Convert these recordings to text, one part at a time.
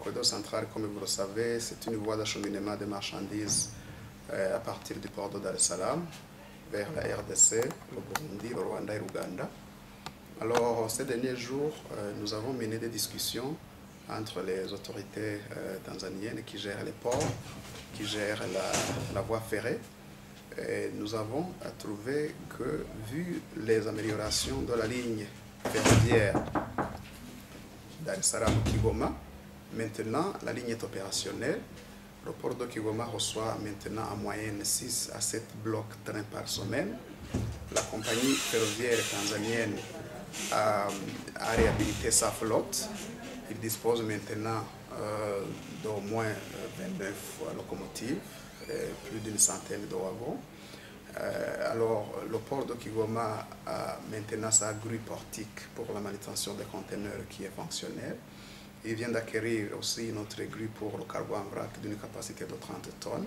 corridor central, comme vous le savez, c'est une voie d'acheminement des marchandises à partir du port de Dar es Salaam vers la RDC, le Burundi, le Rwanda et l'Ouganda. Alors, ces derniers jours, nous avons mené des discussions entre les autorités tanzaniennes qui gèrent les ports, qui gèrent la voie ferrée. Et nous avons trouvé que, vu les améliorations de la ligne ferroviaire Dar es Salaam-Kigoma, maintenant la ligne est opérationnelle. Le port de Kigoma reçoit maintenant en moyenne 6 à 7 blocs trains par semaine. La compagnie ferroviaire tanzanienne a réhabilité sa flotte. Il dispose maintenant d'au moins 29 locomotives, plus d'une centaine de wagons. Alors, le port de Kigoma a maintenant sa grue portique pour la manutention des conteneurs qui est fonctionnelle. Il vient d'acquérir aussi notre grue pour le cargo en vrac d'une capacité de 30 tonnes.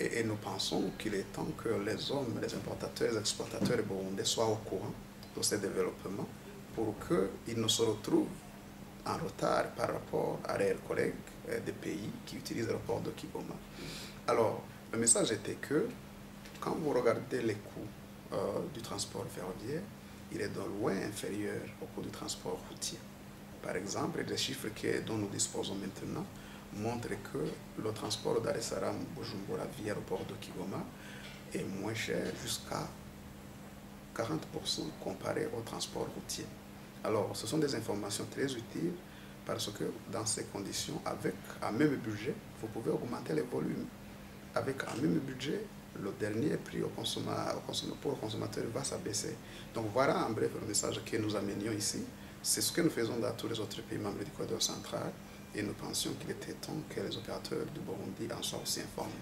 Et nous pensons qu'il est temps que les hommes, les importateurs, les exportateurs burundais soient au courant de ces développements pour qu'ils ne se retrouvent en retard par rapport à leurs collègues des pays qui utilisent le port de Kigoma. Alors, le message était que quand vous regardez les coûts du transport ferroviaire, il est de loin inférieur au coût du transport routier. Par exemple, les chiffres dont nous disposons maintenant montrent que le transport Dar es Salaam-Bujumbura via le port de Kigoma est moins cher jusqu'à 40% comparé au transport routier. Alors, ce sont des informations très utiles parce que dans ces conditions, avec un même budget, vous pouvez augmenter les volumes. Avec un même budget, le dernier prix pour le consommateur va s'abaisser. Donc voilà en bref le message que nous amenions ici. C'est ce que nous faisons dans tous les autres pays membres du corridor central et nous pensions qu'il était temps que les opérateurs du Burundi en soient aussi informés.